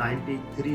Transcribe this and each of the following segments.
93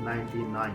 99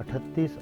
38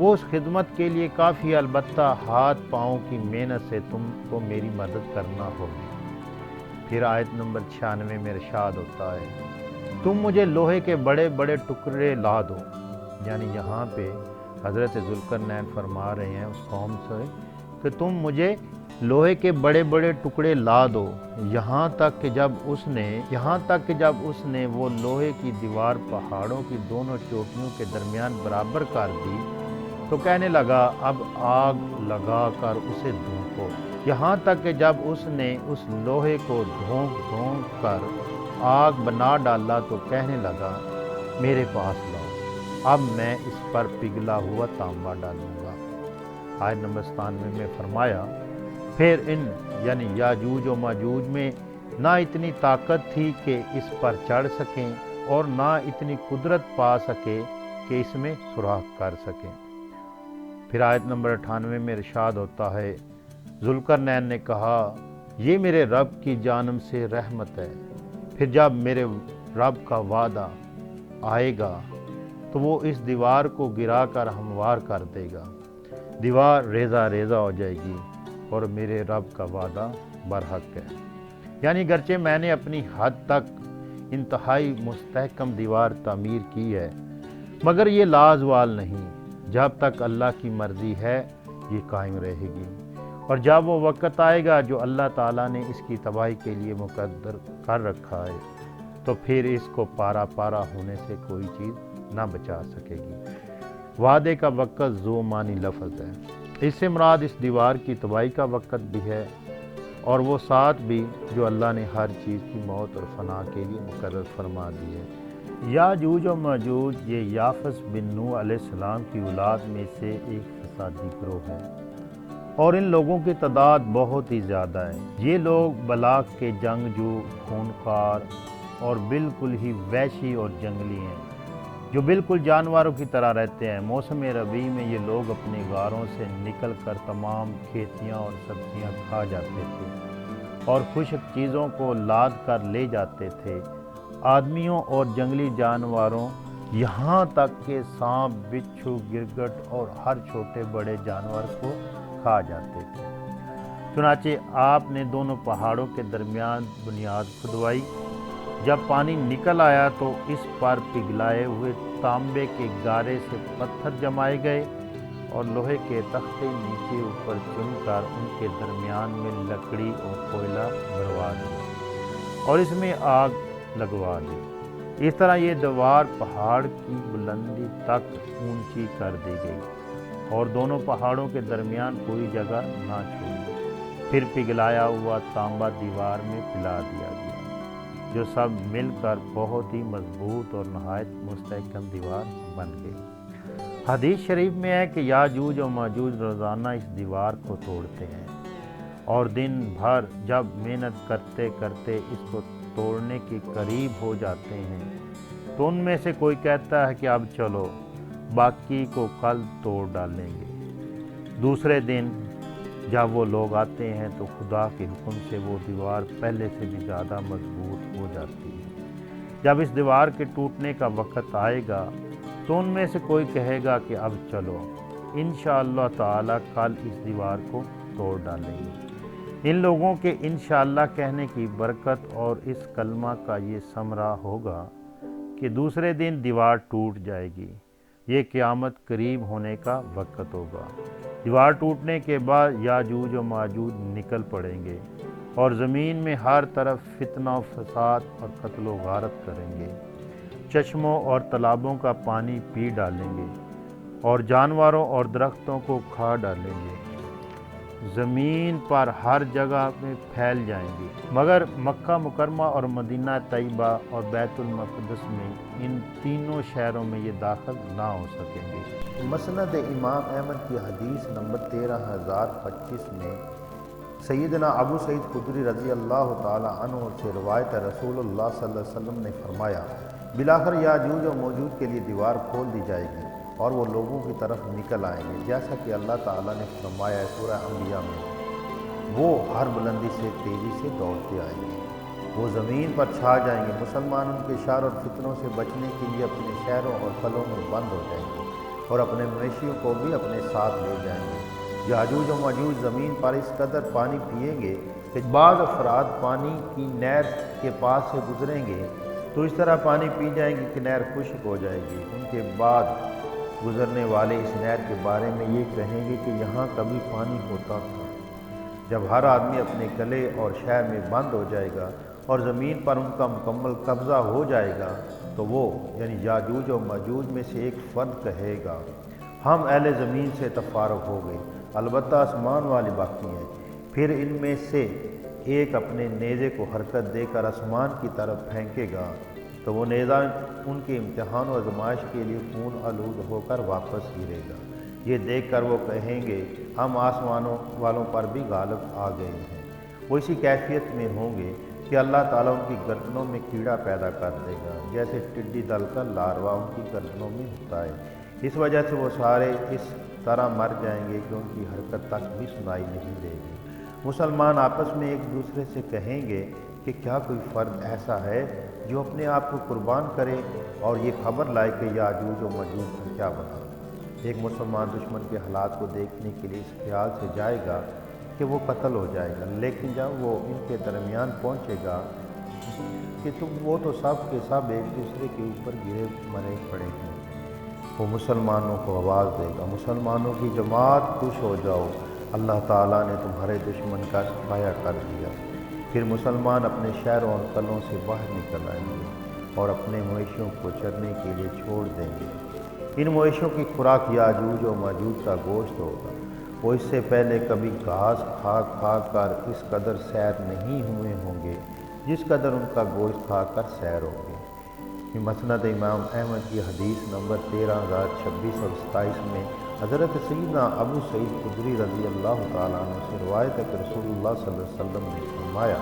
وہ اس خدمت کے لیے کافی، البتہ ہاتھ پاؤں کی محنت سے تم کو میری مدد کرنا ہوگی۔ پھر آیت نمبر 96 میں ارشاد ہوتا ہے تم مجھے لوہے کے بڑے بڑے ٹکڑے لا دو، یعنی یہاں پہ حضرت ذوالقرنین فرما رہے ہیں اس قوم سے کہ تم مجھے لوہے کے بڑے بڑے ٹکڑے لا دو، یہاں تک کہ جب اس نے وہ لوہے کی دیوار پہاڑوں کی دونوں چوٹیوں کے درمیان برابر کر دی تو کہنے لگا اب آگ لگا کر اسے دھونکو، یہاں تک کہ جب اس نے اس لوہے کو دھونک کر آگ بنا ڈالا تو کہنے لگا میرے پاس لاؤ، اب میں اس پر پگھلا ہوا تانبا ڈالوں گا۔ آیت نمبر 97 میں فرمایا پھر ان یعنی یاجوج و ماجوج میں نہ اتنی طاقت تھی کہ اس پر چڑھ سکیں اور نہ اتنی قدرت پا سکے کہ اس میں سوراخ کر سکیں۔ پھر آیت نمبر 98 میں ارشاد ہوتا ہے ذوالقرنین نے کہا یہ میرے رب کی جانب سے رحمت ہے، پھر جب میرے رب کا وعدہ آئے گا تو وہ اس دیوار کو گرا کر ہموار کر دے گا، دیوار ریزہ ریزہ ہو جائے گی اور میرے رب کا وعدہ برحق ہے۔ یعنی گرچہ میں نے اپنی حد تک انتہائی مستحکم دیوار تعمیر کی ہے مگر یہ لازوال نہیں، جب تک اللہ کی مرضی ہے یہ قائم رہے گی، اور جب وہ وقت آئے گا جو اللہ تعالیٰ نے اس کی تباہی کے لیے مقدر کر رکھا ہے تو پھر اس کو پارا پارا ہونے سے کوئی چیز نہ بچا سکے گی۔ وعدے کا وقت ذو معنی لفظ ہے، اس سے مراد اس دیوار کی تباہی کا وقت بھی ہے اور وہ ساتھ بھی جو اللہ نے ہر چیز کی موت اور فنا کے لیے مقرر فرما دی ہے۔ یاجوج و ماجوج یہ یافس بن نوح علیہ السلام کی اولاد میں سے ایک فسادی گروہ ہے اور ان لوگوں کی تعداد بہت ہی زیادہ ہے۔ یہ لوگ بلاک کے جنگجو، خونخوار اور بالکل ہی وحشی اور جنگلی ہیں جو بالکل جانوروں کی طرح رہتے ہیں۔ موسم ربیع میں یہ لوگ اپنے غاروں سے نکل کر تمام کھیتیاں اور سبزیاں کھا جاتے تھے اور خشک چیزوں کو لاد کر لے جاتے تھے۔ آدمیوں اور جنگلی جانوروں یہاں تک کہ سانپ، بچھو، گرگٹ اور ہر چھوٹے بڑے جانور کو کھا جاتے تھے۔ چنانچہ آپ نے دونوں پہاڑوں کے درمیان بنیاد کھدوائی، جب پانی نکل آیا تو اس پر پگھلائے ہوئے تانبے کے گارے سے پتھر جمائے گئے اور لوہے کے تختے نیچے اوپر چن کر ان کے درمیان میں لکڑی اور کوئلہ بھروا دیا اور اس میں آگ لگوا دی۔ اس طرح یہ دیوار پہاڑ کی بلندی تک اونچی کر دی گئی اور دونوں پہاڑوں کے درمیان کوئی جگہ نہ چھوڑی۔ پھر پگھلایا ہوا تانبا دیوار میں پلا دیا گیا جو سب مل کر بہت ہی مضبوط اور نہایت مستحکم دیوار بن گئی۔ حدیث شریف میں ہے کہ یاجوج و ماجوج روزانہ اس دیوار کو توڑتے ہیں اور دن بھر جب محنت کرتے کرتے اس کو توڑنے کے قریب ہو جاتے ہیں تو ان میں سے کوئی کہتا ہے کہ اب چلو باقی کو کل توڑ ڈالیں گے۔ دوسرے دن جب وہ لوگ آتے ہیں تو خدا کے حکم سے وہ دیوار پہلے سے بھی زیادہ مضبوط ہو جاتی ہے۔ جب اس دیوار کے ٹوٹنے کا وقت آئے گا تو ان میں سے کوئی کہے گا کہ اب چلو انشاءاللہ تعالی کل اس دیوار کو توڑ ڈالیں گے۔ ان لوگوں کے انشاءاللہ کہنے کی برکت اور اس کلمہ کا یہ ثمرہ ہوگا کہ دوسرے دن دیوار ٹوٹ جائے گی۔ یہ قیامت قریب ہونے کا وقت ہوگا۔ دیوار ٹوٹنے کے بعد یاجوج و ماجوج نکل پڑیں گے اور زمین میں ہر طرف فتنہ و فساد اور قتل و غارت کریں گے، چشموں اور تالابوں کا پانی پی ڈالیں گے اور جانوروں اور درختوں کو کھا ڈالیں گے، زمین پر ہر جگہ میں پھیل جائیں گے، مگر مکہ مکرمہ اور مدینہ طیبہ اور بیت المقدس میں ان تینوں شہروں میں یہ داخل نہ ہو سکیں گے۔ مسند امام احمد کی حدیث نمبر 13025 میں سیدنا ابو سعید خدری رضی اللہ تعالی عنہ سے روایت ہے، رسول اللہ صلی اللہ علیہ وسلم نے فرمایا بالآخر یاجوج و ماجوج کے لیے دیوار کھول دی جائے گی اور وہ لوگوں کی طرف نکل آئیں گے، جیسا کہ اللہ تعالیٰ نے فرمایا ہے سورہ انبیاء میں، وہ ہر بلندی سے تیزی سے دوڑتے آئیں گے، وہ زمین پر چھا جائیں گے، مسلمان ان کے شر اور فتنوں سے بچنے کے لیے اپنے شہروں اور قلعوں میں بند ہو جائیں گے اور اپنے مویشیوں کو بھی اپنے ساتھ لے جائیں گے۔ یاجوج و ماجوج زمین پر اس قدر پانی پئیں گے کہ بعض افراد پانی کی نہر کے پاس سے گزریں گے تو اس طرح پانی پی جائیں گے کہ نہر خشک ہو جائے گی۔ ان کے بعد گزرنے والے اس نہر کے بارے میں یہ کہیں گے کہ یہاں کبھی پانی ہوتا تھا۔ جب ہر آدمی اپنے قلعے اور شہر میں بند ہو جائے گا اور زمین پر ان کا مکمل قبضہ ہو جائے گا تو وہ یعنی یاجوج و ماجوج میں سے ایک فرد کہے گا ہم اہل زمین سے تفارق ہو گئے، البتہ آسمان والے باقی ہیں۔ پھر ان میں سے ایک اپنے نیزے کو حرکت دے کر آسمان کی طرف پھینکے گا تو وہ نیزہ ان کے امتحان و آزمائش کے لیے خون آلود ہو کر واپس گرے گا۔ یہ دیکھ کر وہ کہیں گے ہم آسمانوں والوں پر بھی غالب آ گئے ہیں۔ وہ اسی کیفیت میں ہوں گے کہ اللہ تعالیٰ ان کی گردنوں میں کیڑا پیدا کر دے گا، جیسے ٹڈی دل کا لاروا ان کی گردنوں میں ہوتا ہے۔ اس وجہ سے وہ سارے اس طرح مر جائیں گے کہ ان کی حرکت تک بھی سنائی نہیں دے گی۔ مسلمان آپس میں ایک دوسرے سے کہیں گے کہ کیا کوئی فرد ایسا ہے جو اپنے آپ کو قربان کرے اور یہ خبر لائے کہ یاجوج و ماجوج کا کیا بنا۔ ایک مسلمان دشمن کے حالات کو دیکھنے کے لیے اس خیال سے جائے گا کہ وہ قتل ہو جائے گا، لیکن جب وہ ان کے درمیان پہنچے گا کہ وہ تو سب کے سب ایک دوسرے کے اوپر گرے مرے پڑے ہیں، وہ مسلمانوں کو آواز دے گا مسلمانوں کی جماعت خوش ہو جاؤ، اللہ تعالیٰ نے تمہارے دشمن کا سفایہ کر دیا۔ پھر مسلمان اپنے شہروں اور قلعوں سے باہر نکل آئیں گے اور اپنے مویشیوں کو چرنے کے لیے چھوڑ دیں گے۔ ان مویشیوں کی خوراک یاجوج و ماجوج کا گوشت ہوگا۔ وہ اس سے پہلے کبھی گھاس کھا کھا کر اس قدر سیر نہیں ہوئے ہوں گے جس قدر ان کا گوشت کھا کر سیر ہوگی۔ مسند امام احمد کی حدیث نمبر 13026 اور 27 میں حضرت سیدنا ابو سعید خدری رضی اللہ تعالیٰ عنہ سے روایت ہے کہ رسول اللہ صلی اللہ علیہ وسلم نے فرمایا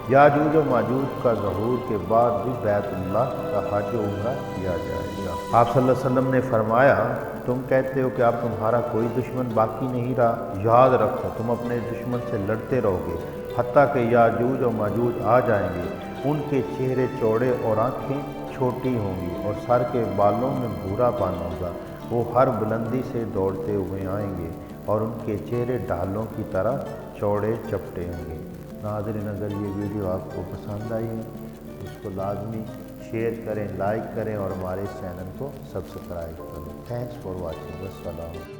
یاجوج و ماجوج کا ظہور کے بعد بھی بیت اللہ کا حج و عمرہ کیا جائے گا۔ آپ صلی اللہ علیہ وسلم نے فرمایا تم کہتے ہو کہ اب تمہارا کوئی دشمن باقی نہیں رہا، یاد رکھو تم اپنے دشمن سے لڑتے رہو گے حتیٰ کہ یاجوج و ماجوج آ جائیں گے۔ ان کے چہرے چوڑے اور آنکھیں چھوٹی ہوں گی اور سر کے بالوں میں بھورا پن ہوگا۔ وہ ہر بلندی سے دوڑتے ہوئے آئیں گے اور ان کے چہرے ڈھالوں کی طرح چوڑے چپٹے ہوں گے۔ ناظرین اگر یہ ویڈیو آپ کو پسند آئی ہے اس کو لازمی شیئر کریں، لائک کریں اور ہمارے چینل کو سبسکرائب کریں۔ Thanks for watching. السلام۔